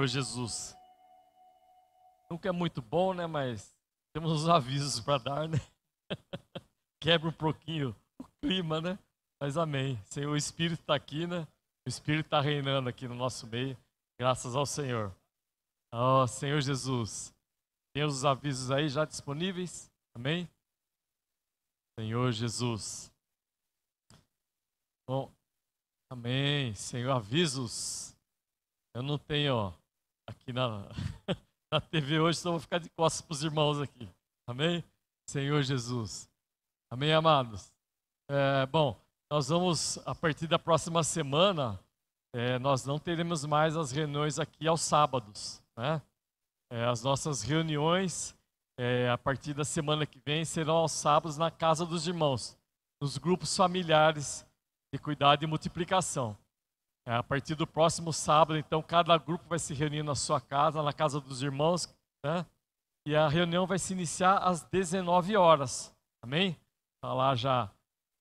Senhor Jesus. Nunca é muito bom, né? Mas temos os avisos para dar, né? Quebra um pouquinho o clima, né? Mas amém. Senhor, o Espírito está aqui, né? O Espírito está reinando aqui no nosso meio. Graças ao Senhor. Ó, Senhor Jesus. Tem os avisos aí já disponíveis? Amém? Senhor Jesus. Bom, amém. Senhor, avisos. Eu não tenho, ó, aqui na, na TV hoje, então eu vou ficar de costas para os irmãos aqui. Amém? Senhor Jesus. Amém, amados? Bom, nós vamos, a partir da próxima semana, nós não teremos mais as reuniões aqui aos sábados, né? As nossas reuniões, a partir da semana que vem, serão aos sábados na casa dos irmãos, nos grupos familiares de cuidado e multiplicação. A partir do próximo sábado, então, cada grupo vai se reunir na sua casa, na casa dos irmãos, né? E a reunião vai se iniciar às 19 horas. Amém? Está lá já,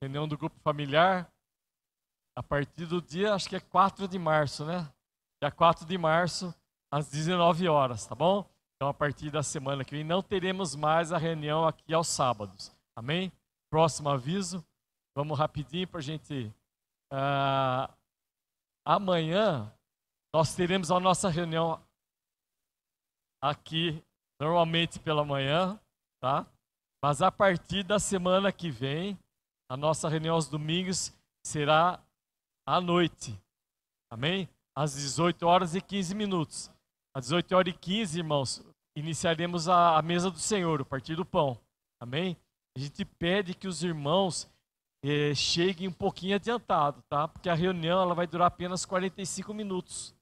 reunião do grupo familiar, a partir do dia, acho que é 4 de março, né? Dia 4 de março, às 19 horas, tá bom? Então, a partir da semana que vem, não teremos mais a reunião aqui aos sábados. Amém? Próximo aviso, vamos rapidinho para a gente... Amanhã nós teremos a nossa reunião aqui, normalmente pela manhã, tá? Mas a partir da semana que vem, a nossa reunião aos domingos será à noite. Amém? Às 18 horas e 15 minutos. Às 18 horas e 15, irmãos, iniciaremos a mesa do Senhor, o partir do pão. Amém? A gente pede que os irmãos cheguem um pouquinho adiantado, tá? Porque a reunião ela vai durar apenas 45 minutos.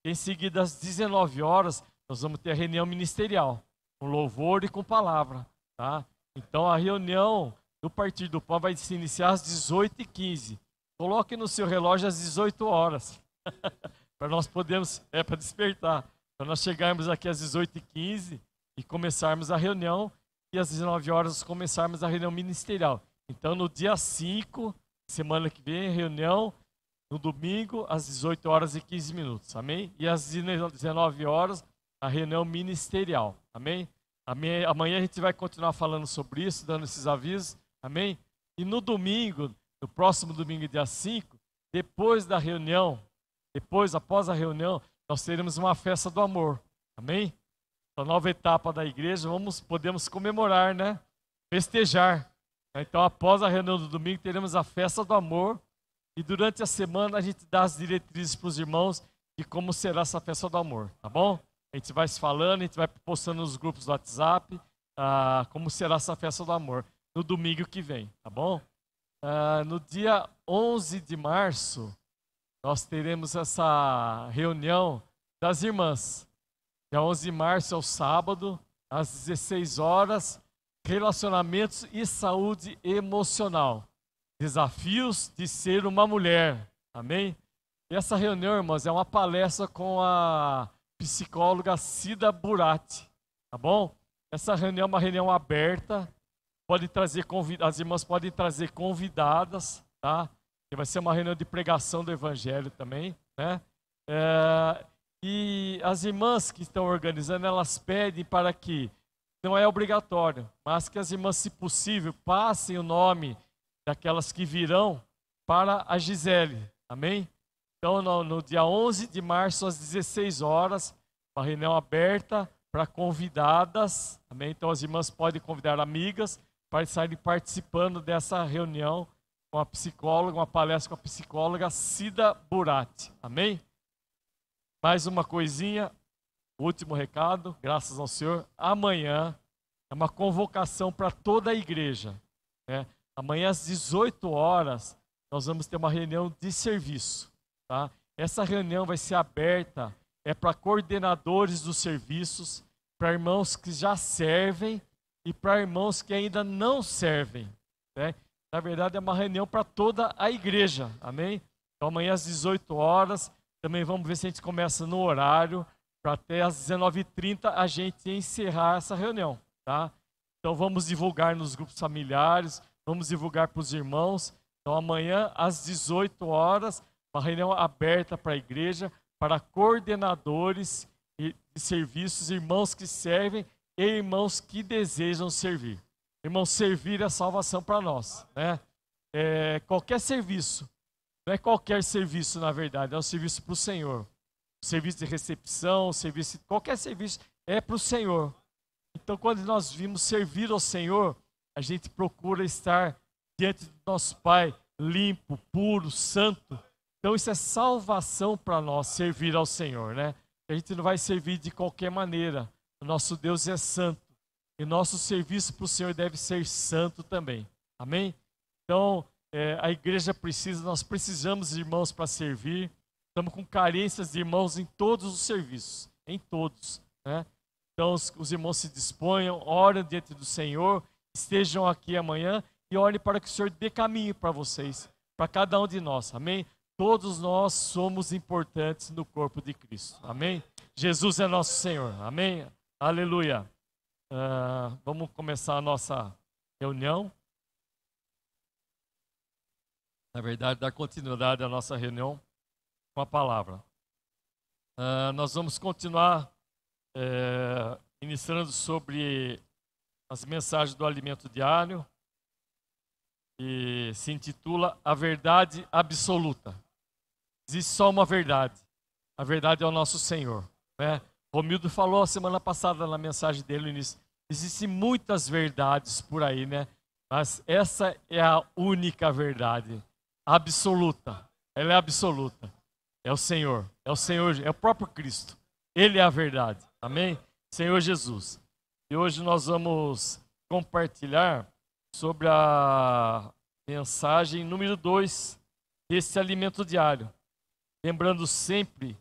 Em seguida, às 19 horas, nós vamos ter a reunião ministerial, com louvor e com palavra, tá? Então, a reunião do Partir do Pão vai se iniciar às 18h15. Coloque no seu relógio às 18 horas, para nós podermos, para despertar, para nós chegarmos aqui às 18h15 e começarmos a reunião, e às 19 horas começarmos a reunião ministerial. Então, no dia 5, semana que vem, reunião, no domingo, às 18 horas e 15 minutos, amém? E às 19 horas, a reunião ministerial, amém? Amanhã a gente vai continuar falando sobre isso, dando esses avisos, amém? E no domingo, no próximo domingo, dia 5, depois da reunião, após a reunião, nós teremos uma festa do amor, amém? A nova etapa da igreja, podemos comemorar, né? Festejar. Então, após a reunião do domingo, teremos a festa do amor. E durante a semana, a gente dá as diretrizes para os irmãos de como será essa festa do amor, tá bom? A gente vai se falando, a gente vai postando nos grupos do WhatsApp como será essa festa do amor no domingo que vem, tá bom? No dia 11 de março, nós teremos essa reunião das irmãs. Dia 11 de março é o sábado, às 16 horas, relacionamentos e saúde emocional. Desafios de ser uma mulher. Amém? E essa reunião, irmãos, é uma palestra com a psicóloga Cida Burati. Tá bom? Essa reunião é uma reunião aberta. As irmãs podem trazer convidadas, tá? E vai ser uma reunião de pregação do evangelho também, né? E as irmãs que estão organizando, elas pedem para que não é obrigatório, mas que as irmãs, se possível, passem o nome daquelas que virão para a Gisele, amém? Então, no dia 11 de março, às 16 horas, uma reunião aberta para convidadas, amém? Então, as irmãs podem convidar amigas para estarem participando dessa reunião com a psicóloga, uma palestra com a psicóloga Cida Burati, amém? Mais uma coisinha. Último recado, graças ao Senhor, amanhã é uma convocação para toda a igreja, né? Amanhã às 18 horas nós vamos ter uma reunião de serviço, tá? Essa reunião vai ser aberta, para coordenadores dos serviços, para irmãos que já servem e para irmãos que ainda não servem, né? Na verdade é uma reunião para toda a igreja, amém? Então amanhã às 18 horas, também vamos ver se a gente começa no horário, para até às 19h30 a gente encerrar essa reunião, tá? Então vamos divulgar nos grupos familiares, vamos divulgar para os irmãos. Então amanhã às 18 horas, uma reunião aberta para a igreja, para coordenadores de serviços, irmãos que servem e irmãos que desejam servir. Irmãos, servir é salvação para nós, né? Qualquer serviço, não é qualquer serviço na verdade, é um serviço para o Senhor. Serviço de recepção, qualquer serviço é para o Senhor. Então, quando nós vimos servir ao Senhor, a gente procura estar diante do nosso Pai, limpo, puro, santo. Então, isso é salvação para nós, servir ao Senhor, né? A gente não vai servir de qualquer maneira. O nosso Deus é santo. E nosso serviço para o Senhor deve ser santo também. Amém? Então, a igreja nós precisamos de irmãos para servir. Estamos com carências de irmãos em todos os serviços. Em todos, né? Então, os irmãos se disponham, orem diante do Senhor, estejam aqui amanhã e orem para que o Senhor dê caminho para vocês, para cada um de nós, amém? Todos nós somos importantes no corpo de Cristo, amém? Jesus é nosso Senhor, amém? Aleluia! Vamos começar a nossa reunião. Na verdade, dar continuidade à nossa reunião com a palavra. Nós vamos continuar ministrando sobre as mensagens do alimento diário e se intitula A Verdade Absoluta. Existe só uma verdade, a verdade é o nosso Senhor, né? Romildo falou a semana passada na mensagem dele no início, existem muitas verdades por aí, né? Mas essa é a única verdade, absoluta, ela é absoluta, é o Senhor, é o próprio Cristo, Ele é a verdade. Amém? Senhor Jesus. E hoje nós vamos compartilhar sobre a mensagem número 2 desse alimento diário. Lembrando sempre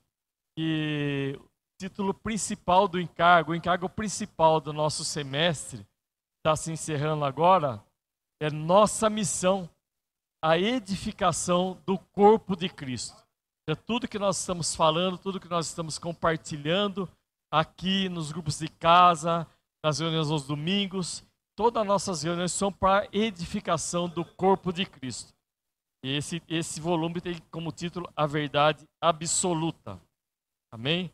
que o título principal do encargo, o encargo principal do nosso semestre, está se encerrando agora, é nossa missão, a edificação do corpo de Cristo. É tudo que nós estamos falando, tudo que nós estamos compartilhando, aqui nos grupos de casa, nas reuniões aos domingos, todas as nossas reuniões são para edificação do corpo de Cristo. E esse volume tem como título A Verdade Absoluta. Amém?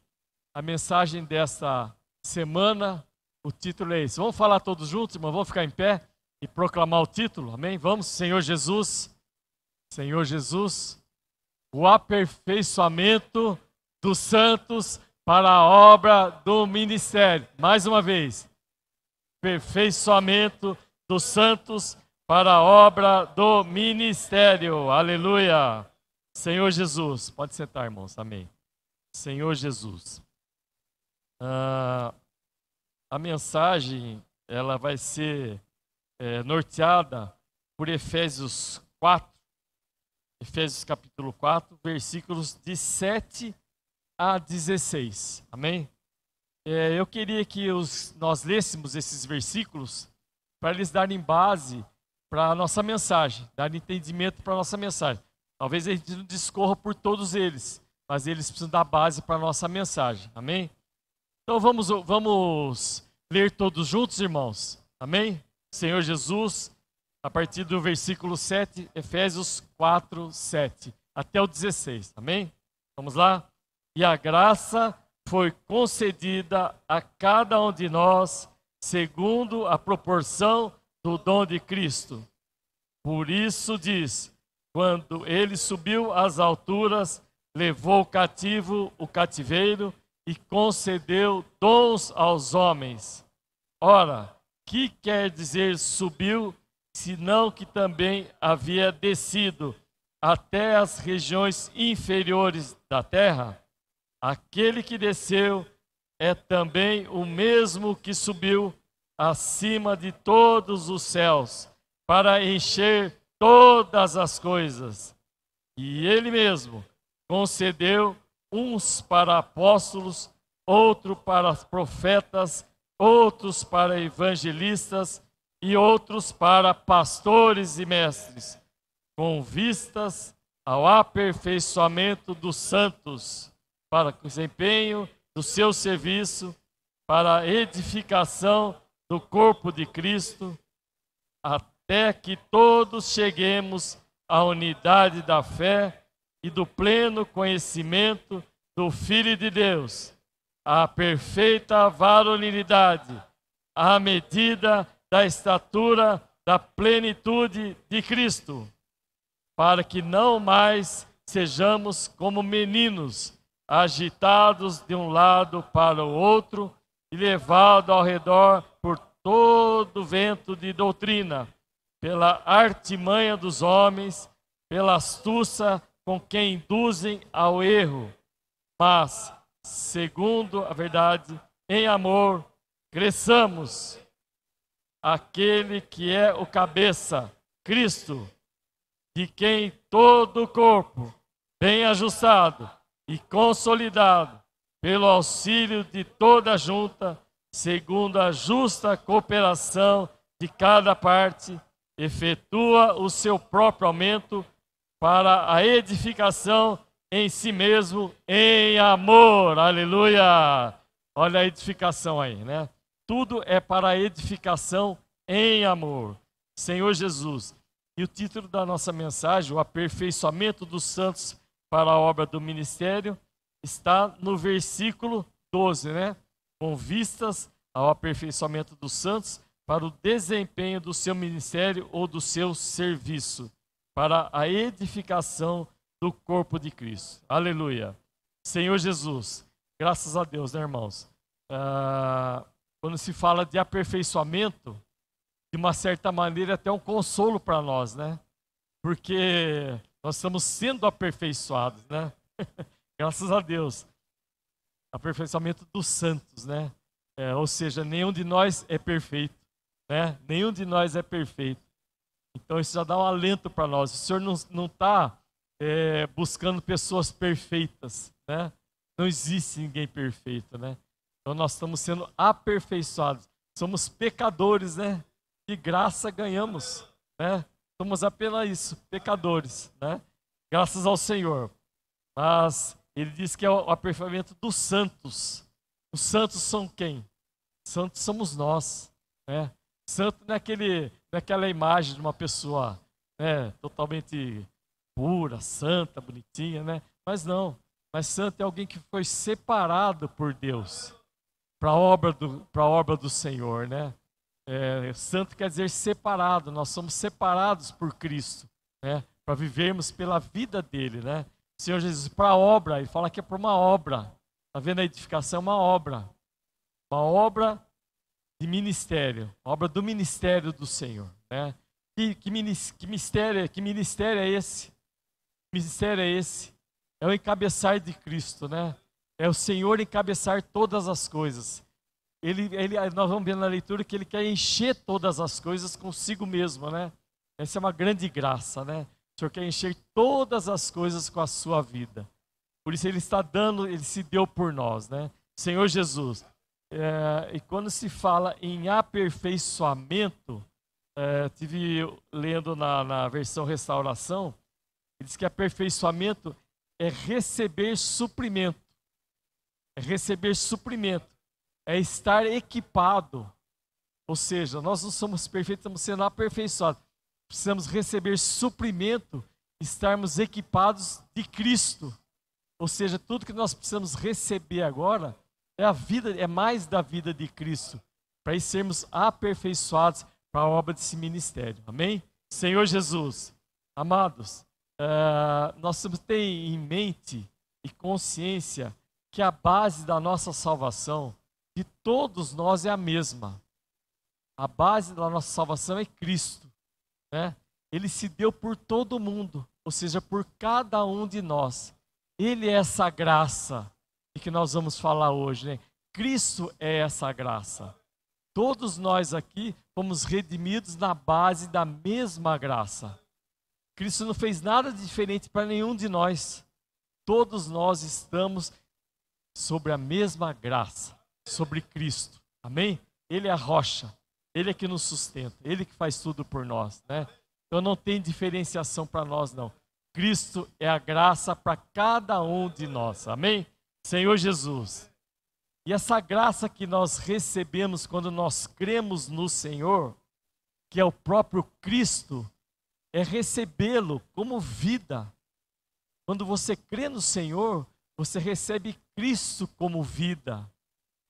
A mensagem dessa semana, o título é esse. Vamos falar todos juntos, irmão? Vamos ficar em pé e proclamar o título? Amém? Vamos, Senhor Jesus. Senhor Jesus, o aperfeiçoamento dos santos para a obra do ministério. Mais uma vez. Aperfeiçoamento dos santos para a obra do ministério. Aleluia. Senhor Jesus. Pode sentar, irmãos. Amém. Senhor Jesus. A mensagem, ela vai ser norteada por Efésios 4. Efésios capítulo 4, versículos de 7 a 16. Amém? Eu queria que nós lêssemos esses versículos para eles darem base para a nossa mensagem, darem entendimento para a nossa mensagem. Talvez a gente não discorra por todos eles, mas eles precisam dar base para a nossa mensagem. Amém? Então vamos ler todos juntos, irmãos. Amém? Senhor Jesus, a partir do versículo 7, Efésios 4, 7, até o 16. Amém? Vamos lá? E a graça foi concedida a cada um de nós, segundo a proporção do dom de Cristo. Por isso diz, quando ele subiu às alturas, levou cativo o cativeiro e concedeu dons aos homens. Ora, que quer dizer subiu, senão que também havia descido até as regiões inferiores da terra? Aquele que desceu é também o mesmo que subiu acima de todos os céus, para encher todas as coisas. E ele mesmo concedeu uns para apóstolos, outros para profetas, outros para evangelistas e outros para pastores e mestres, com vistas ao aperfeiçoamento dos santos, para o desempenho do seu serviço, para a edificação do corpo de Cristo, até que todos cheguemos à unidade da fé e do pleno conhecimento do Filho de Deus, a perfeita varonilidade, à medida da estatura da plenitude de Cristo, para que não mais sejamos como meninos, agitados de um lado para o outro e levados ao redor por todo vento de doutrina, pela artimanha dos homens, pela astúcia com que induzem ao erro, mas, segundo a verdade, em amor, cresçamos. Aquele que é o cabeça, Cristo, de quem todo o corpo, bem ajustado e consolidado, pelo auxílio de toda a junta, segundo a justa cooperação de cada parte, efetua o seu próprio aumento para a edificação em si mesmo, em amor. Aleluia! Olha a edificação aí, né? Tudo é para a edificação em amor. Senhor Jesus. E o título da nossa mensagem, o aperfeiçoamento dos santos para a obra do ministério, está no versículo 12, né? Com vistas ao aperfeiçoamento dos santos para o desempenho do seu ministério ou do seu serviço, para a edificação do corpo de Cristo. Aleluia. Senhor Jesus, graças a Deus, né, irmãos? Quando se fala de aperfeiçoamento, de uma certa maneira, é até um consolo para nós, né? Porque nós estamos sendo aperfeiçoados, né? Graças a Deus. Aperfeiçoamento dos santos, né? Ou seja, nenhum de nós é perfeito, né? Nenhum de nós é perfeito. Então isso já dá um alento para nós. O Senhor não está buscando pessoas perfeitas, né? Não existe ninguém perfeito, né? Então nós estamos sendo aperfeiçoados. Somos pecadores, né? De graça ganhamos, né? Somos apenas isso, pecadores, né? Graças ao Senhor. Mas ele diz que é o aperfeiçoamento dos santos. Os santos são quem? Santos somos nós, né? Santo não é aquela imagem de uma pessoa, né, totalmente pura, santa, bonitinha, né? Mas não. Mas santo é alguém que foi separado por Deus para a obra do Senhor, né? Santo quer dizer separado. Nós somos separados por Cristo, né? Para vivermos pela vida dele, né? O Senhor Jesus, para a obra, ele fala que é para uma obra. Está vendo a edificação? É uma obra de ministério, obra do ministério do Senhor, né? Que ministério é esse? Que ministério é esse? É o encabeçar de Cristo, né? É o Senhor encabeçar todas as coisas. Nós vamos ver na leitura que ele quer encher todas as coisas consigo mesmo, né? Essa é uma grande graça, né? O Senhor quer encher todas as coisas com a sua vida. Por isso ele se deu por nós, né? Senhor Jesus. E quando se fala em aperfeiçoamento, tive lendo na versão restauração, ele diz que aperfeiçoamento é receber suprimento. É receber suprimento. É estar equipado. Ou seja, nós não somos perfeitos, estamos sendo aperfeiçoados. Precisamos receber suprimento, estarmos equipados de Cristo. Ou seja, tudo que nós precisamos receber agora é mais da vida de Cristo, para sermos aperfeiçoados para a obra desse ministério. Amém? Senhor Jesus, amados, nós temos que ter em mente e consciência que a base da nossa salvação, de todos nós, é a mesma. A base da nossa salvação é Cristo, né? Ele se deu por todo mundo, ou seja, por cada um de nós. Ele é essa graça de que nós vamos falar hoje, né? Cristo é essa graça. Todos nós aqui fomos redimidos na base da mesma graça. Cristo não fez nada de diferente para nenhum de nós. Todos nós estamos sobre a mesma graça, sobre Cristo. Amém? Ele é a rocha, Ele é que nos sustenta, Ele que faz tudo por nós, né? Então não tem diferenciação para nós, não. Cristo é a graça para cada um de nós. Amém? Senhor Jesus. E essa graça que nós recebemos quando nós cremos no Senhor, que é o próprio Cristo, é recebê-lo como vida. Quando você crê no Senhor, você recebe Cristo como vida.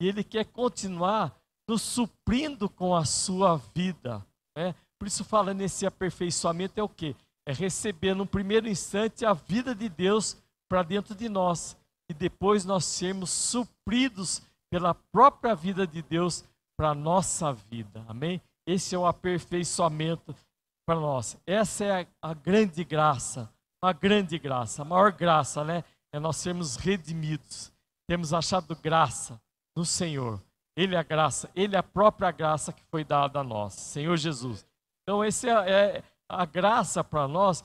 E Ele quer continuar nos suprindo com a sua vida, né? Por isso fala nesse aperfeiçoamento é o quê? É receber no primeiro instante a vida de Deus para dentro de nós. E depois nós sermos supridos pela própria vida de Deus para a nossa vida. Amém? Esse é o aperfeiçoamento para nós. Essa é a grande graça, a maior graça, né? É nós sermos redimidos, temos achado graça no Senhor. Ele é a graça, Ele é a própria graça que foi dada a nós, Senhor Jesus. Então esse é a graça para nós,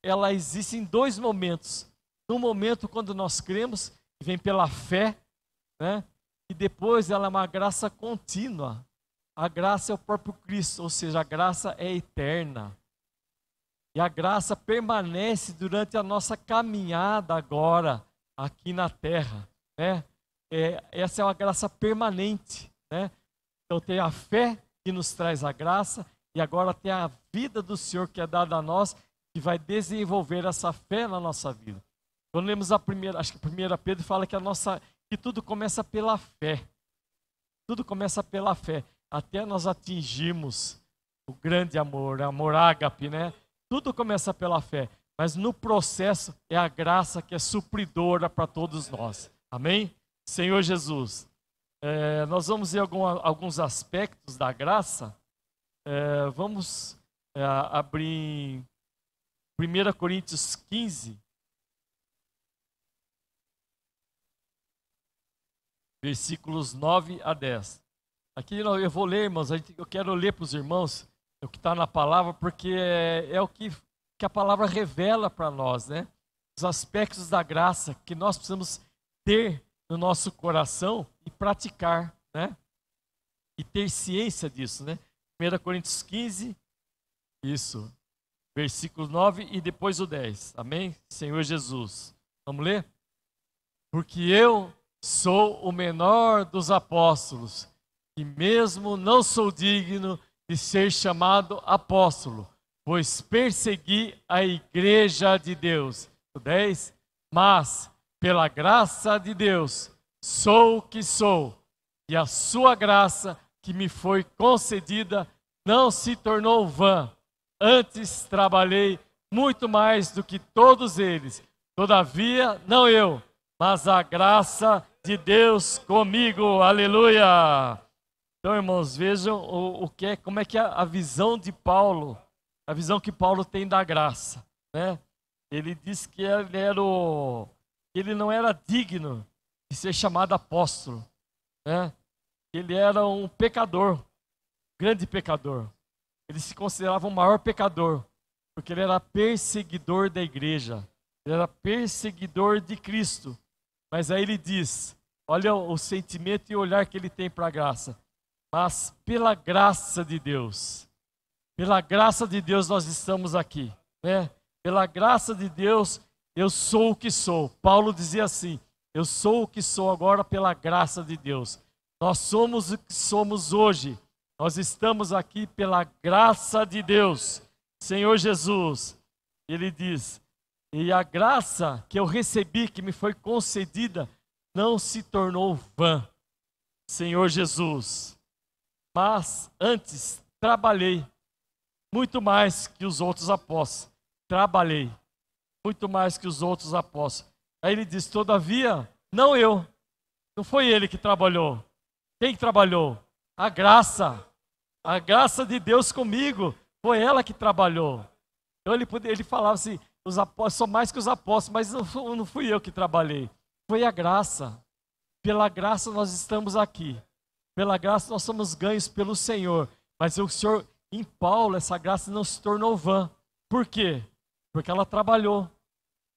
ela existe em dois momentos. No momento quando nós cremos, que vem pela fé, né? E depois ela é uma graça contínua. A graça é o próprio Cristo, ou seja, a graça é eterna. E a graça permanece durante a nossa caminhada agora, aqui na terra, né? Essa é uma graça permanente, né? Então tem a fé que nos traz a graça, e agora tem a vida do Senhor que é dada a nós, que vai desenvolver essa fé na nossa vida. Quando lemos acho que a 1 Pedro fala que tudo começa pela fé. Tudo começa pela fé. Até nós atingirmos o grande amor ágape, né? Tudo começa pela fé, mas no processo é a graça que é supridora para todos nós. Amém? Senhor Jesus, nós vamos ver alguns aspectos da graça. Vamos abrir em 1 Coríntios 15, versículos 9 a 10. Aqui eu vou ler, irmãos, eu quero ler para os irmãos o que está na palavra, porque é o que a palavra revela para nós, né? Os aspectos da graça que nós precisamos ter no nosso coração e praticar, né? E ter ciência disso, né? 1 Coríntios 15, isso, versículo 9 e depois o 10, amém? Senhor Jesus, vamos ler? Porque eu sou o menor dos apóstolos, e mesmo não sou digno de ser chamado apóstolo, pois persegui a igreja de Deus. O 10, mas pela graça de Deus sou o que sou, e a sua graça que me foi concedida não se tornou vã. Antes trabalhei muito mais do que todos eles. Todavia, não eu, mas a graça de Deus comigo. Aleluia! Então, irmãos, vejam como é que é a visão de Paulo, a visão que Paulo tem da graça, né? Ele diz que ele não era digno de ser chamado apóstolo, né? Ele era um pecador, grande pecador. Ele se considerava o maior pecador, porque ele era perseguidor da igreja, ele era perseguidor de Cristo. Mas aí ele diz, olha o sentimento e o olhar que ele tem para a graça. Mas pela graça de Deus nós estamos aqui, né? Pela graça de Deus, eu sou o que sou. Paulo dizia assim, eu sou o que sou agora pela graça de Deus. Nós somos o que somos hoje. Nós estamos aqui pela graça de Deus. Senhor Jesus, ele diz, e a graça que eu recebi, que me foi concedida, não se tornou vã. Senhor Jesus, mas antes trabalhei muito mais que os outros apóstolos. Trabalhei muito mais que os outros apóstolos. Aí ele diz, todavia, não eu. Não foi ele que trabalhou. Quem trabalhou? A graça. A graça de Deus comigo. Foi ela que trabalhou. Então ele falava assim, os apóstolos são mais que os apóstolos, mas não fui eu que trabalhei. Foi a graça. Pela graça nós estamos aqui. Pela graça nós somos ganhos pelo Senhor. Mas o Senhor, em Paulo, essa graça não se tornou vã. Por quê? Porque ela trabalhou.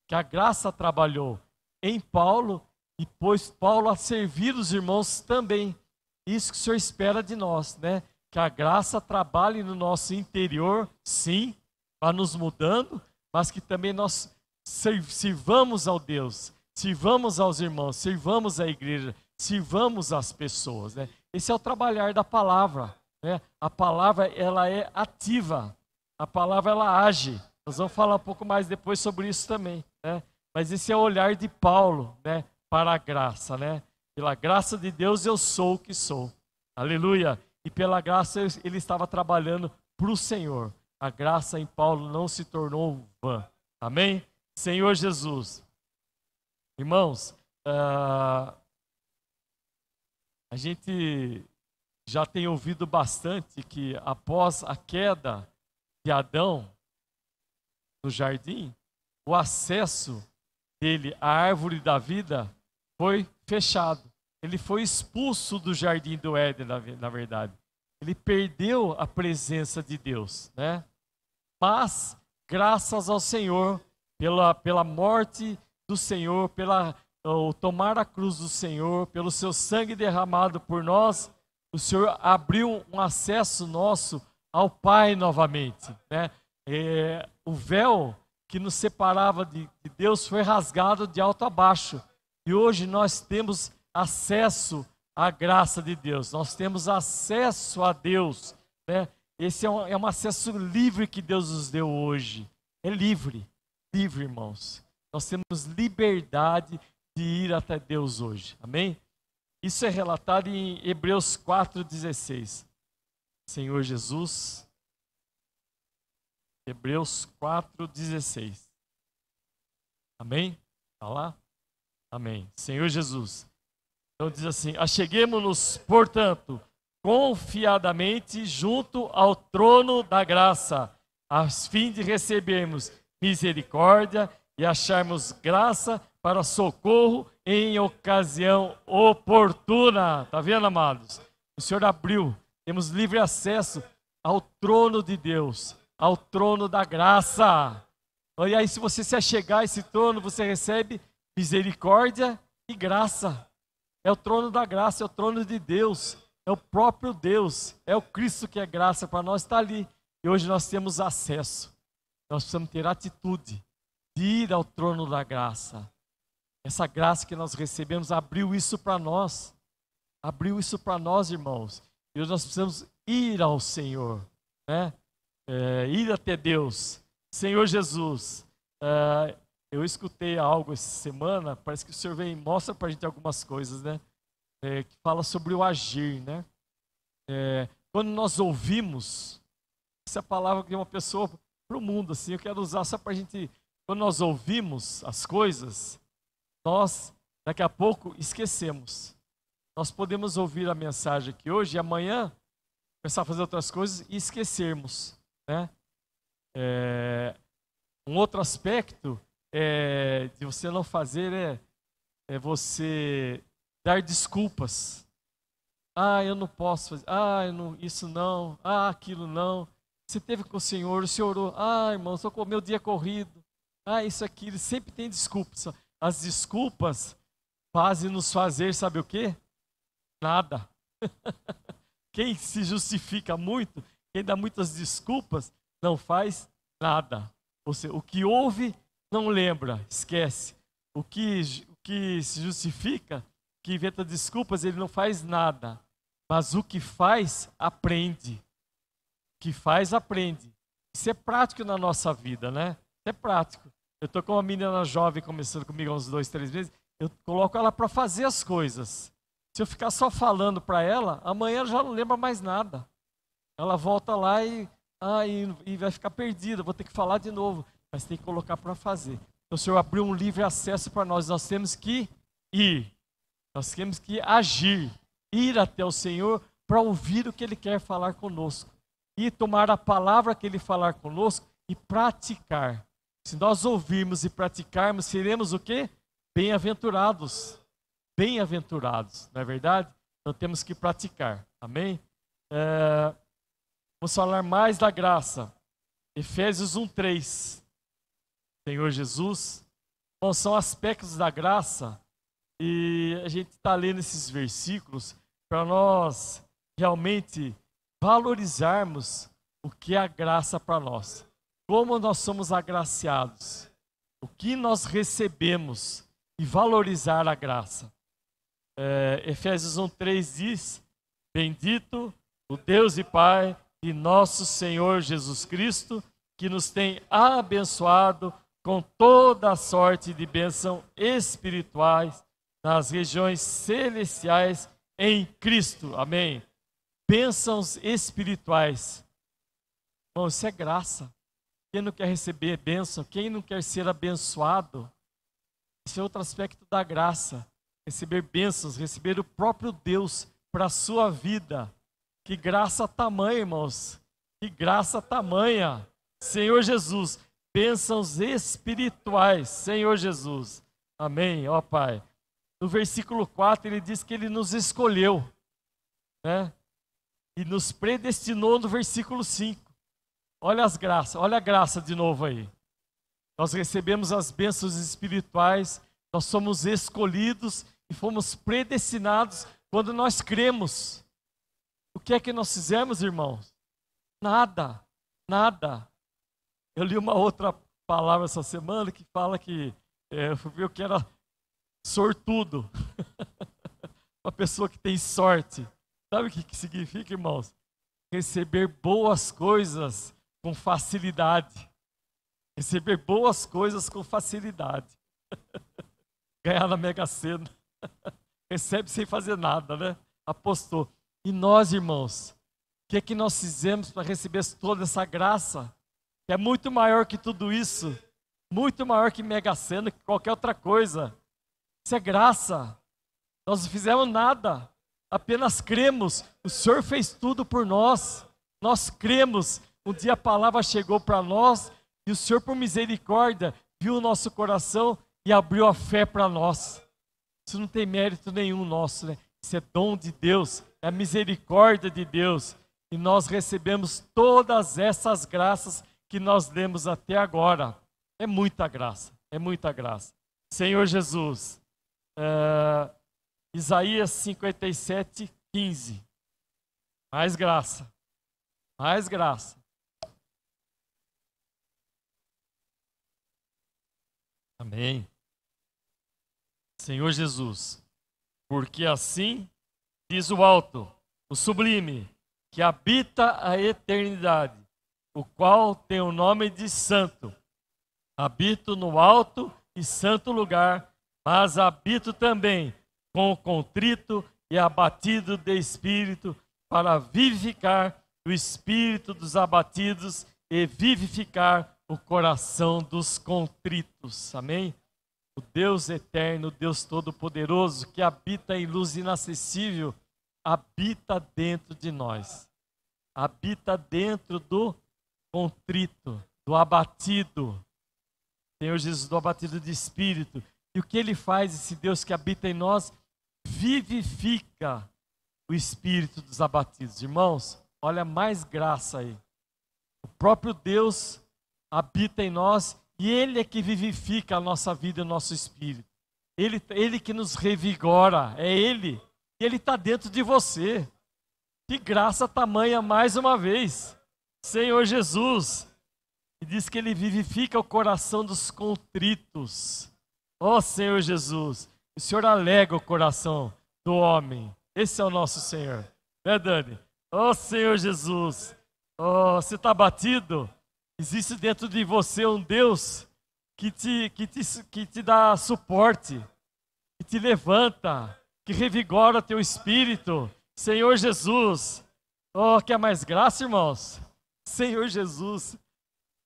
Que a graça trabalhou em Paulo e pôs Paulo a servir os irmãos também. Isso que o Senhor espera de nós, né? Que a graça trabalhe no nosso interior, sim, para nos mudando, mas que também nós sirvamos ao Deus, sirvamos aos irmãos, sirvamos à igreja, sirvamos às pessoas, né? Esse é o trabalhar da palavra, né? A palavra, ela é ativa, a palavra, ela age. Nós vamos falar um pouco mais depois sobre isso também, né? mas esse é o olhar de Paulo, né, para a graça, né? Pela graça de Deus eu sou o que sou. Aleluia! E pela graça ele estava trabalhando para o Senhor. A graça em Paulo não se tornou vã. Amém? Senhor Jesus. Irmãos, a gente já tem ouvido bastante que após a queda de Adão no jardim, o acesso dele à árvore da vida foi fechado. Ele foi expulso do jardim do Éden, na verdade. Ele perdeu a presença de Deus, né? Mas, graças ao Senhor, pela morte do Senhor, pelo tomar a cruz do Senhor, pelo seu sangue derramado por nós, o Senhor abriu um acesso nosso ao Pai novamente, né? O véu que nos separava de Deus foi rasgado de alto a baixo. E hoje nós temos acesso à graça de Deus. Nós temos acesso a Deus, né? Esse é um acesso livre que Deus nos deu hoje. É livre, irmãos. Nós temos liberdade de ir até Deus hoje. Amém? Isso é relatado em Hebreus 4,16. Senhor Jesus. Hebreus 4,16. Amém? Está lá? Amém. Senhor Jesus. Então diz assim: acheguemo-nos, portanto, confiadamente junto ao trono da graça, a fim de recebermos misericórdia e acharmos graça para socorro em ocasião oportuna. Está vendo, amados? O Senhor abriu, temos livre acesso ao trono de Deus, ao trono da graça. E aí, se você se achegar a esse trono, você recebe misericórdia e graça. É o trono da graça, é o trono de Deus, é o próprio Deus, é o Cristo que é graça para nós, está ali. E hoje nós temos acesso, nós precisamos ter atitude de ir ao trono da graça. Essa graça que nós recebemos abriu isso para nós, irmãos. E hoje nós precisamos ir ao Senhor, né? Ir até Deus. Senhor Jesus, eu escutei algo essa semana, parece que o Senhor mostra para a gente algumas coisas, né? Que fala sobre o agir, né? Quando nós ouvimos, essa é a palavra de uma pessoa para o mundo, assim, eu quero usar só para a gente, quando nós ouvimos as coisas, nós daqui a pouco esquecemos. Nós podemos ouvir a mensagem aqui hoje e amanhã começar a fazer outras coisas e esquecermos, né? Um outro aspecto de você não fazer é você dar desculpas. Eu não posso fazer. Isso não. Aquilo não. Você teve com o Senhor orou. Irmão, estou com o meu dia corrido. Isso, aquilo. Sempre tem desculpas. As desculpas fazem nos fazer, sabe o quê? Nada. Quem se justifica muito, quem dá muitas desculpas, não faz nada. Ou seja, o que ouve, não lembra, esquece. O que se justifica, que inventa desculpas, ele não faz nada. Mas o que faz, aprende. O que faz, aprende. Isso é prático na nossa vida, né? Isso é prático. Eu estou com uma menina jovem começando comigo há uns 2, 3 meses, eu coloco ela para fazer as coisas. Se eu ficar só falando para ela, amanhã ela já não lembra mais nada. Ela volta lá e vai ficar perdida, vou ter que falar de novo. Mas tem que colocar para fazer. Então o Senhor abriu um livre acesso para nós. Nós temos que ir. Nós temos que agir. Ir até o Senhor para ouvir o que Ele quer falar conosco. E tomar a palavra que Ele falar conosco e praticar. Se nós ouvirmos e praticarmos, seremos o quê? Bem-aventurados. Bem-aventurados, não é verdade? Então temos que praticar. Amém? Vamos falar mais da graça. Efésios 1:3. Senhor Jesus. Bom, são aspectos da graça e a gente está lendo esses versículos para nós realmente valorizarmos o que é a graça para nós. Como nós somos agraciados. O que nós recebemos e valorizar a graça. Efésios 1:3 diz: bendito o Deus e Pai de nosso Senhor Jesus Cristo, que nos tem abençoado com toda a sorte de bênção espirituais nas regiões celestiais em Cristo. Amém. Bênçãos espirituais. Bom, isso é graça. Quem não quer receber bênção? Quem não quer ser abençoado? Esse é outro aspecto da graça. Receber bênçãos, receber o próprio Deus para a sua vida. Que graça tamanha, irmãos. Que graça tamanha. Senhor Jesus, bênçãos espirituais. Senhor Jesus. Amém, ó Pai. No versículo 4 ele diz que ele nos escolheu, né? E nos predestinou no versículo 5. Olha as graças, olha a graça de novo aí. Nós recebemos as bênçãos espirituais, nós somos escolhidos e fomos predestinados quando nós cremos. O que é que nós fizemos, irmãos? Nada, nada. Eu li uma outra palavra essa semana que fala que eu fui ver o que era sortudo. Uma pessoa que tem sorte. Sabe o que significa, irmãos? Receber boas coisas com facilidade. Receber boas coisas com facilidade. Ganhar na Mega Sena. Recebe sem fazer nada, né? Apostou. E nós, irmãos, o que é que nós fizemos para receber toda essa graça? Que é muito maior que tudo isso. Muito maior que Mega Sena, que qualquer outra coisa. Isso é graça. Nós não fizemos nada. Apenas cremos. O Senhor fez tudo por nós. Nós cremos. Um dia a palavra chegou para nós e o Senhor, por misericórdia, viu o nosso coração e abriu a fé para nós. Isso não tem mérito nenhum nosso, né? Isso é dom de Deus, é a misericórdia de Deus. E nós recebemos todas essas graças que nós lemos até agora. É muita graça, é muita graça. Senhor Jesus, Isaías 57, 15. Mais graça, mais graça. Amém. Senhor Jesus, porque assim diz o alto, o sublime, que habita a eternidade, o qual tem o nome de santo. Habito no alto e santo lugar, mas habito também com o contrito e abatido de espírito, para vivificar o espírito dos abatidos e vivificar o coração dos contritos. Amém? O Deus eterno, o Deus todo-poderoso, que habita em luz inacessível, habita dentro de nós. Habita dentro do contrito, do abatido. Senhor Jesus, do abatido de espírito. E o que Ele faz, esse Deus que habita em nós, vivifica o espírito dos abatidos. Irmãos, olha mais graça aí. O próprio Deus habita em nós e Ele é que vivifica a nossa vida e o nosso espírito. Ele que nos revigora, é Ele. E Ele está dentro de você. Que graça tamanha mais uma vez. Senhor Jesus. E diz que Ele vivifica o coração dos contritos. Ó Senhor Jesus. O Senhor alega o coração do homem. Esse é o nosso Senhor. Né, Dani? Ó Senhor Jesus. Ó, você está batido? Existe dentro de você um Deus que te dá suporte, que te levanta, que revigora teu espírito. Senhor Jesus. Oh, quer mais graça, irmãos? Senhor Jesus.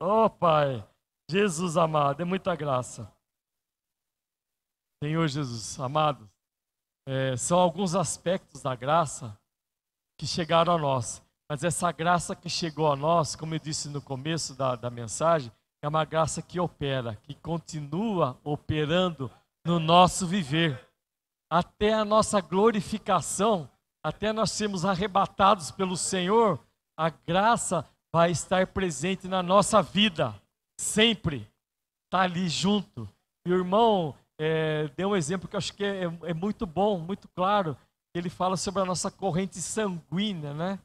Oh, Pai. Jesus amado, é muita graça. Senhor Jesus, amados, são alguns aspectos da graça que chegaram a nós. Mas essa graça que chegou a nós, como eu disse no começo da mensagem, é uma graça que opera, que continua operando no nosso viver. Até a nossa glorificação, até nós sermos arrebatados pelo Senhor, a graça vai estar presente na nossa vida, sempre. Está ali junto. Meu irmão deu um exemplo que eu acho que é muito bom, muito claro. Ele fala sobre a nossa corrente sanguínea, né?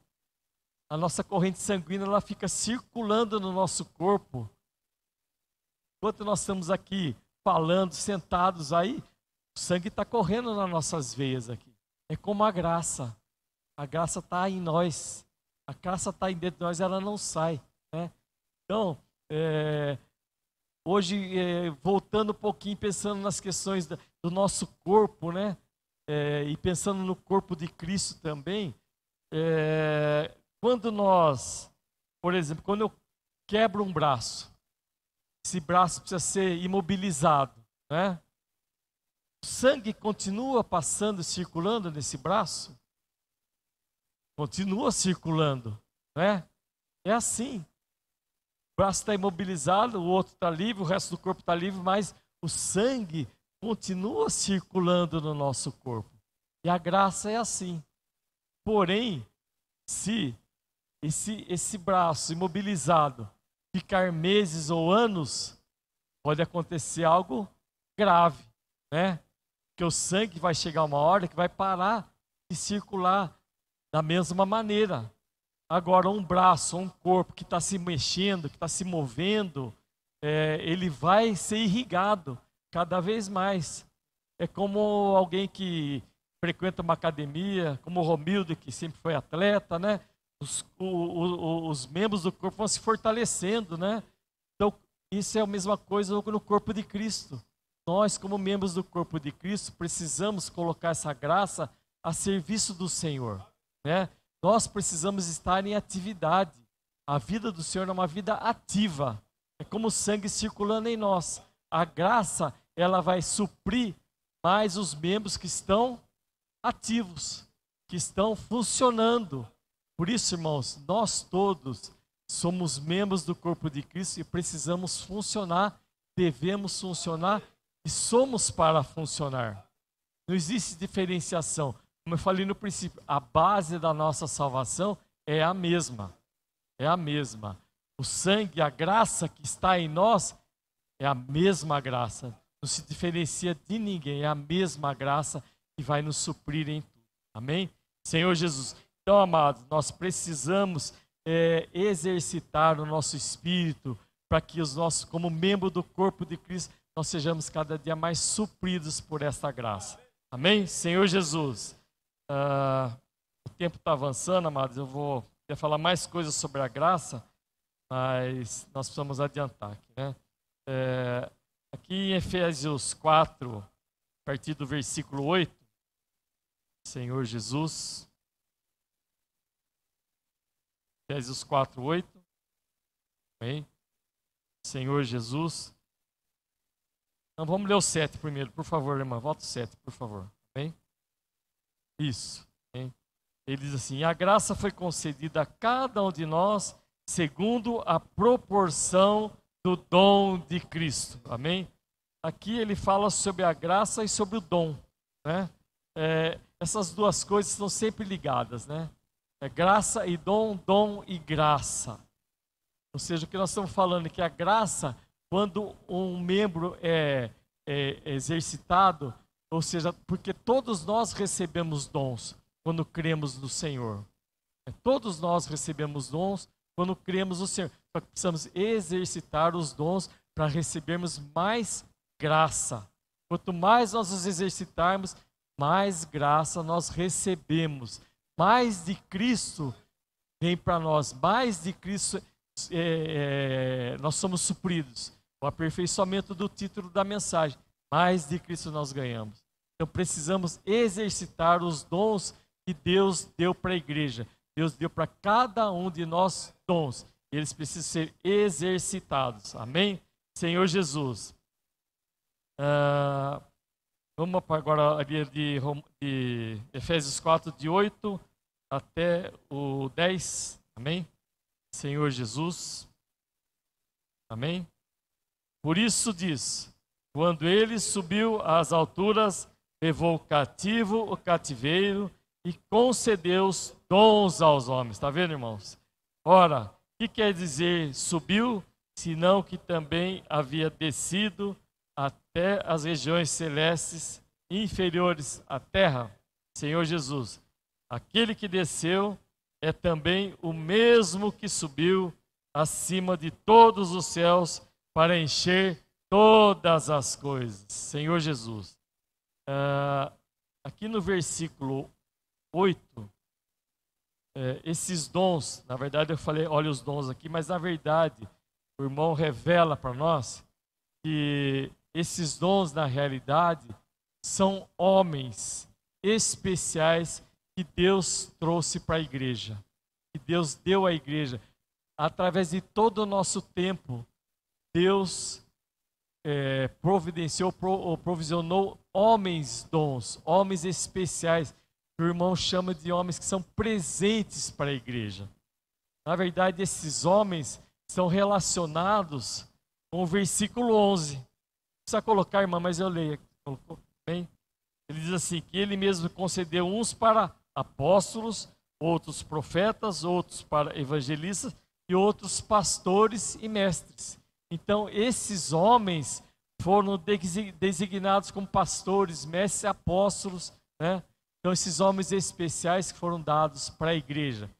A nossa corrente sanguínea, ela fica circulando no nosso corpo. Enquanto nós estamos aqui falando, sentados aí, o sangue está correndo nas nossas veias aqui. É como a graça. A graça está em nós. A graça está dentro de nós, ela não sai, né? Então, hoje, voltando um pouquinho, pensando nas questões do nosso corpo, né? E pensando no corpo de Cristo também, quando nós, por exemplo, quando eu quebro um braço, esse braço precisa ser imobilizado, né? O sangue continua passando, circulando nesse braço? Continua circulando, né? É assim. O braço está imobilizado, o outro está livre, o resto do corpo está livre, mas o sangue continua circulando no nosso corpo. E a graça é assim. Porém, se esse braço imobilizado ficar meses ou anos, pode acontecer algo grave, né? Que o sangue vai chegar uma hora que vai parar de circular da mesma maneira. Agora, um braço, um corpo que está se mexendo, que está se movendo, ele vai ser irrigado cada vez mais. É como alguém que frequenta uma academia, como o Romildo, que sempre foi atleta, né? Os membros do corpo vão se fortalecendo, né? Então, isso é a mesma coisa no corpo de Cristo. Nós, como membros do corpo de Cristo, precisamos colocar essa graça a serviço do Senhor, né? Nós precisamos estar em atividade. A vida do Senhor é uma vida ativa. É como o sangue circulando em nós. A graça, ela vai suprir mais os membros que estão ativos, que estão funcionando. Por isso, irmãos, nós todos somos membros do corpo de Cristo e precisamos funcionar, devemos funcionar e somos para funcionar. Não existe diferenciação. Como eu falei no princípio, a base da nossa salvação é a mesma. É a mesma. O sangue, a graça que está em nós é a mesma graça. Não se diferencia de ninguém. É a mesma graça que vai nos suprir em tudo. Amém? Senhor Jesus. Então, amados, nós precisamos exercitar o nosso espírito para que os nossos, como membro do corpo de Cristo, nós sejamos cada dia mais supridos por essa graça. Amém? Senhor Jesus. O tempo está avançando, amados. Eu ia falar mais coisas sobre a graça, mas nós precisamos adiantar aqui, né? Aqui em Efésios 4, a partir do versículo 8, Senhor Jesus. Efésios 4, 8. Amém? Senhor Jesus. Então vamos ler o 7 primeiro, por favor, irmã. Volta o 7, por favor. Amém? Isso. Amém? Ele diz assim: a graça foi concedida a cada um de nós segundo a proporção do dom de Cristo. Amém? Aqui ele fala sobre a graça e sobre o dom, né? Essas duas coisas estão sempre ligadas, né? Graça e dom, dom e graça. Ou seja, o que nós estamos falando é que a graça, quando um membro é exercitado, ou seja, porque todos nós recebemos dons quando cremos no Senhor. Todos nós recebemos dons quando cremos no Senhor. Só que precisamos exercitar os dons para recebermos mais graça. Quanto mais nós os exercitarmos, mais graça nós recebemos. Mais de Cristo vem para nós, mais de Cristo nós somos supridos. O aperfeiçoamento do título da mensagem, mais de Cristo nós ganhamos. Então precisamos exercitar os dons que Deus deu para a igreja. Deus deu para cada um de nós dons. E eles precisam ser exercitados. Amém? Senhor Jesus. Vamos agora de Efésios 4, de 8 até o 10. Amém? Senhor Jesus. Amém? Por isso diz: quando ele subiu às alturas, levou cativo o cativeiro e concedeu os dons aos homens. Está vendo, irmãos? Ora, o que quer dizer subiu? Senão que também havia descido até as regiões celestes inferiores à terra. Senhor Jesus, aquele que desceu é também o mesmo que subiu acima de todos os céus para encher todas as coisas. Senhor Jesus. Aqui no versículo 8, esses dons, na verdade eu falei, olha os dons aqui, mas na verdade o irmão revela para nós que esses dons, na realidade, são homens especiais que Deus trouxe para a igreja, que Deus deu à igreja. Através de todo o nosso tempo, Deus provisionou homens dons, homens especiais, que o irmão chama de homens que são presentes para a igreja. Na verdade, esses homens são relacionados com o versículo 11. Não precisa colocar, irmã, mas eu leio. Colocou bem? Ele diz assim, que ele mesmo concedeu uns para apóstolos, outros profetas, outros para evangelistas e outros pastores e mestres. Então, esses homens foram designados como pastores, mestres e apóstolos, né? Então, esses homens especiais que foram dados para a igreja.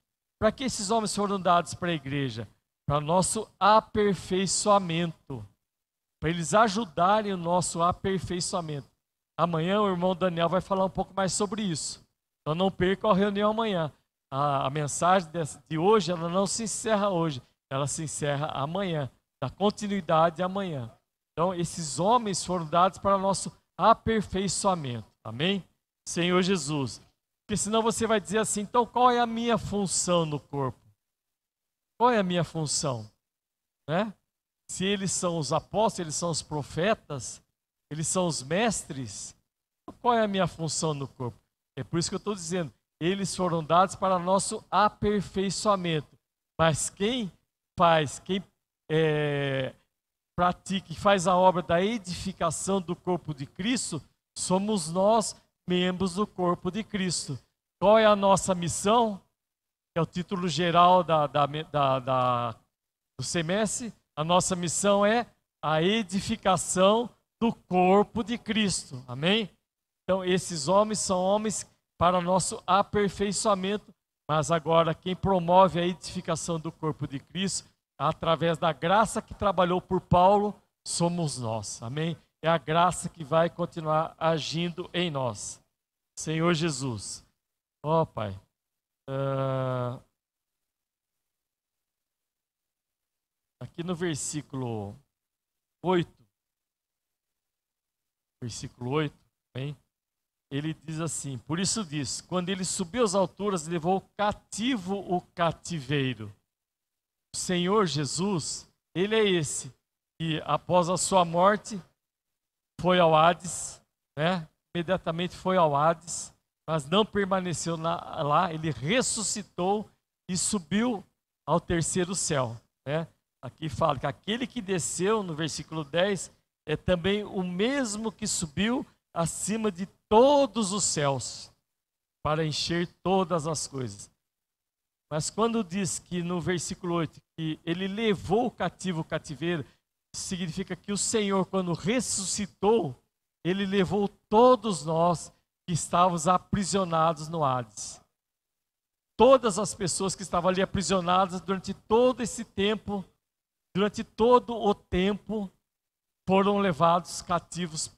Para que esses homens foram dados para a igreja? Para nosso aperfeiçoamento. Para eles ajudarem o nosso aperfeiçoamento. Amanhã o irmão Daniel vai falar um pouco mais sobre isso. Então não perca a reunião amanhã. A mensagem de hoje, ela não se encerra hoje. Ela se encerra amanhã. Dá continuidade amanhã. Então esses homens foram dados para nosso aperfeiçoamento. Amém? Senhor Jesus. Porque senão você vai dizer assim, então qual é a minha função no corpo? Qual é a minha função? Né? Se eles são os apóstolos, eles são os profetas, eles são os mestres, qual é a minha função no corpo? É por isso que eu estou dizendo, eles foram dados para nosso aperfeiçoamento. Mas quem faz, quem pratica e faz a obra da edificação do corpo de Cristo, somos nós, membros do corpo de Cristo. Qual é a nossa missão? É o título geral do semestre. A nossa missão é a edificação do corpo de Cristo. Amém? Então, esses homens são homens para nosso aperfeiçoamento, mas agora quem promove a edificação do corpo de Cristo, através da graça que trabalhou por Paulo, somos nós. Amém? É a graça que vai continuar agindo em nós. Senhor Jesus. Ó, Pai. Aqui no versículo 8, bem, ele diz assim, por isso diz, quando ele subiu às alturas, levou cativo o cativeiro. O Senhor Jesus, ele é esse, que após a sua morte, foi ao Hades, né? Imediatamente foi ao Hades, mas não permaneceu lá, ele ressuscitou e subiu ao terceiro céu, né? Aqui fala que aquele que desceu, no versículo 10, é também o mesmo que subiu acima de todos os céus, para encher todas as coisas. Mas quando diz que no versículo 8, que ele levou o cativo o cativeiro, significa que o Senhor, quando ressuscitou, ele levou todos nós que estávamos aprisionados no Hades. Todas as pessoas que estavam ali aprisionadas durante todo esse tempo, durante todo o tempo, foram levados cativos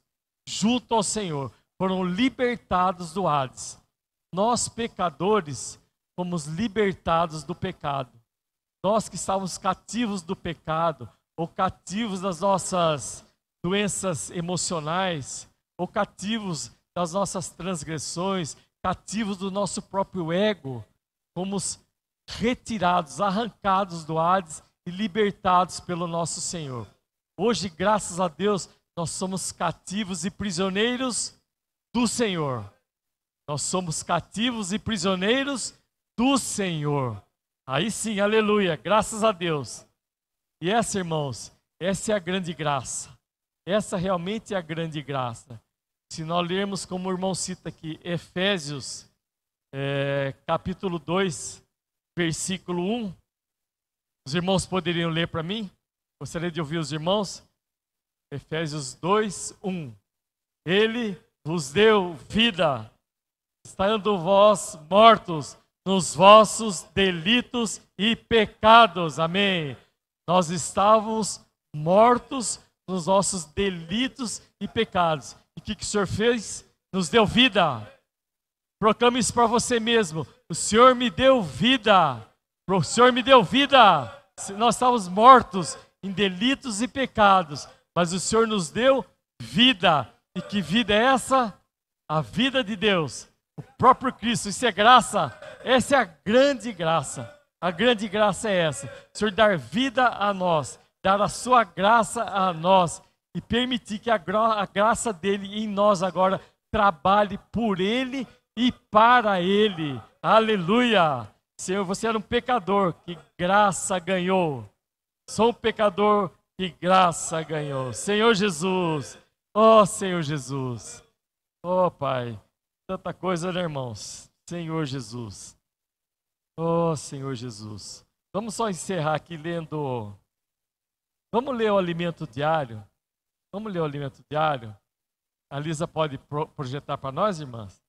junto ao Senhor, foram libertados do Hades. Nós, pecadores, fomos libertados do pecado. Nós que estávamos cativos do pecado, ou cativos das nossas doenças emocionais, ou cativos das nossas transgressões, cativos do nosso próprio ego, fomos retirados, arrancados do Hades e libertados pelo nosso Senhor. Hoje, graças a Deus, nós somos cativos e prisioneiros do Senhor. Nós somos cativos e prisioneiros do Senhor. Aí sim, aleluia, graças a Deus. E essa, irmãos, essa é a grande graça. Essa realmente é a grande graça. Se nós lermos, como o irmão cita aqui, Efésios, capítulo 2, versículo 1. Os irmãos poderiam ler para mim? Gostaria de ouvir os irmãos? Efésios 2, 1. Ele vos deu vida, estando vós mortos nos vossos delitos e pecados. Amém. Nós estávamos mortos nos nossos delitos e pecados. E o que o Senhor fez? Nos deu vida. Proclame isso para você mesmo. O Senhor me deu vida. O Senhor me deu vida. Nós estávamos mortos em delitos e pecados, mas o Senhor nos deu vida. E que vida é essa? A vida de Deus, o próprio Cristo. Isso é graça. Essa é a grande graça. A grande graça é essa: o Senhor dar vida a nós, dar a sua graça a nós e permitir que a graça dele em nós agora trabalhe por ele e para ele. Aleluia! Senhor, você era um pecador, que graça ganhou. Sou um pecador, que graça ganhou. Senhor Jesus, ó Senhor Jesus, ó Pai, tanta coisa, né, irmãos? Senhor Jesus, ó Senhor Jesus. Vamos só encerrar aqui lendo. Vamos ler o alimento diário? Vamos ler o alimento diário? A Lisa pode projetar para nós, irmãs?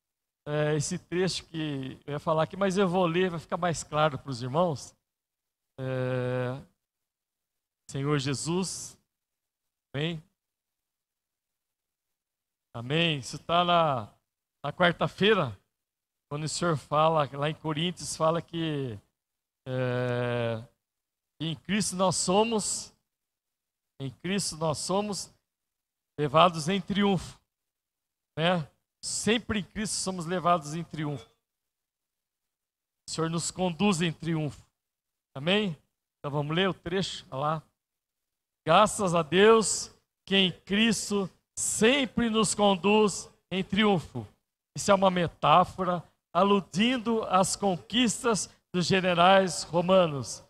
Esse trecho que eu ia falar aqui, mas eu vou ler, vai ficar mais claro para os irmãos. Senhor Jesus, amém? Amém. Isso está na quarta-feira, quando o Senhor fala, lá em Coríntios, fala que em Cristo nós somos levados em triunfo, né? Sempre em Cristo somos levados em triunfo. O Senhor nos conduz em triunfo. Amém? Então vamos ler o trecho, olha lá. Graças a Deus que em Cristo sempre nos conduz em triunfo. Isso é uma metáfora aludindo às conquistas dos generais romanos.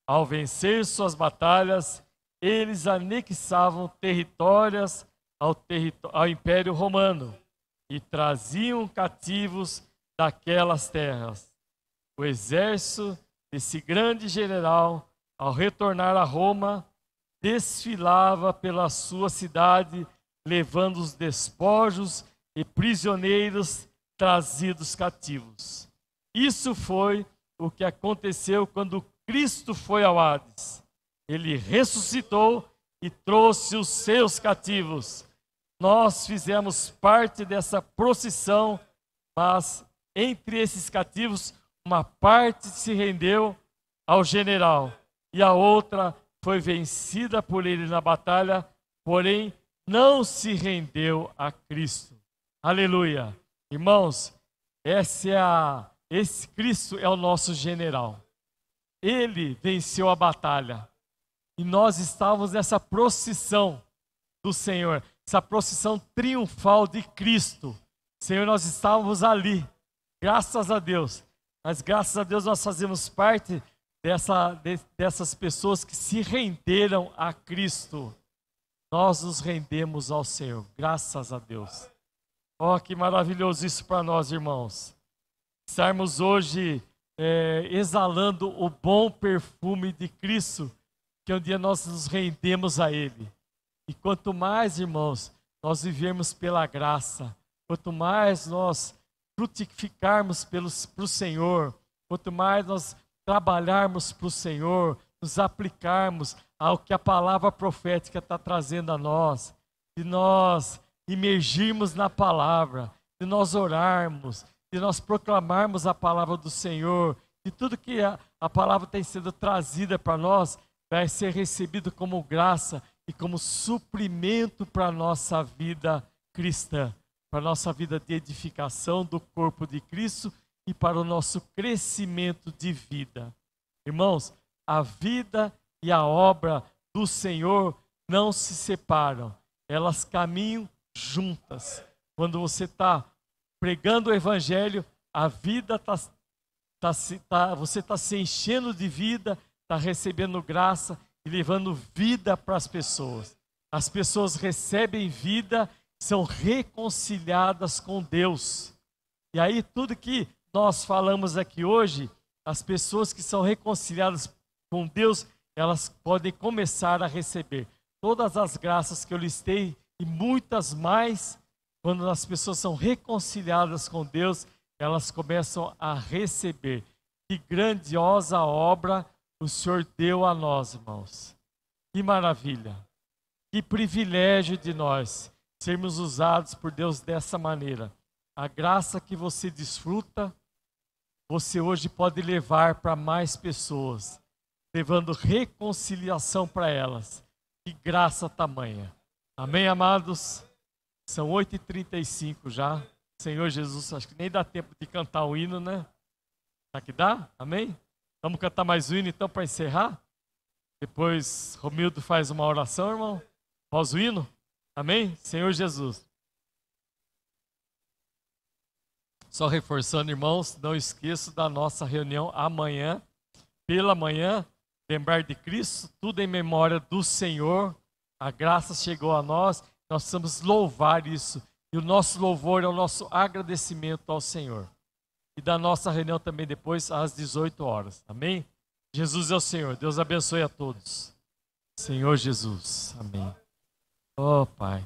Ao vencer suas batalhas, eles anexavam territórios ao Império Romano e traziam cativos daquelas terras. O exército desse grande general, ao retornar a Roma, desfilava pela sua cidade, levando os despojos e prisioneiros trazidos cativos. Isso foi o que aconteceu quando Cristo foi ao Hades. Ele ressuscitou e trouxe os seus cativos. Nós fizemos parte dessa procissão, mas entre esses cativos, uma parte se rendeu ao general e a outra foi vencida por ele na batalha, porém não se rendeu a Cristo. Aleluia! Irmãos, esse Cristo é o nosso general. Ele venceu a batalha e nós estávamos nessa procissão do Senhor, essa procissão triunfal de Cristo. Senhor, nós estávamos ali, graças a Deus. Mas graças a Deus nós fazemos parte dessas pessoas que se renderam a Cristo. Nós nos rendemos ao Senhor, graças a Deus. Oh, que maravilhoso isso para nós, irmãos. Estarmos hoje exalando o bom perfume de Cristo, que um dia nós nos rendemos a Ele. E quanto mais, irmãos, nós vivermos pela graça, quanto mais nós frutificarmos para o Senhor, quanto mais nós trabalharmos para o Senhor, nos aplicarmos ao que a palavra profética está trazendo a nós, de nós imergirmos na palavra, de nós orarmos, de nós proclamarmos a palavra do Senhor, de tudo que a palavra tem sido trazida para nós, vai ser recebido como graça e como suprimento para a nossa vida cristã, para a nossa vida de edificação do corpo de Cristo e para o nosso crescimento de vida. Irmãos, a vida e a obra do Senhor não se separam, elas caminham juntas. Quando você está pregando o Evangelho, a vida você está se enchendo de vida, está recebendo graça e levando vida para as pessoas. As pessoas recebem vida, são reconciliadas com Deus. E aí tudo que nós falamos aqui hoje, as pessoas que são reconciliadas com Deus, elas podem começar a receber todas as graças que eu listei e muitas mais. Quando as pessoas são reconciliadas com Deus, elas começam a receber. Que grandiosa obra o Senhor deu a nós, irmãos. Que maravilha. Que privilégio de nós sermos usados por Deus dessa maneira. A graça que você desfruta, você hoje pode levar para mais pessoas, levando reconciliação para elas. Que graça tamanha. Amém, amados? São 8h35 já. Senhor Jesus, acho que nem dá tempo de cantar o hino, né? Será que dá? Amém? Vamos cantar mais o hino então para encerrar? Depois Romildo faz uma oração, irmão. Após o hino. Amém? Senhor Jesus. Só reforçando, irmãos, não esqueça da nossa reunião amanhã, pela manhã, lembrar de Cristo, tudo em memória do Senhor. A graça chegou a nós, nós precisamos louvar isso. E o nosso louvor é o nosso agradecimento ao Senhor. E da nossa reunião também depois, às 18 horas. Amém? Jesus é o Senhor. Deus abençoe a todos. Senhor Jesus. Amém. Oh, Pai.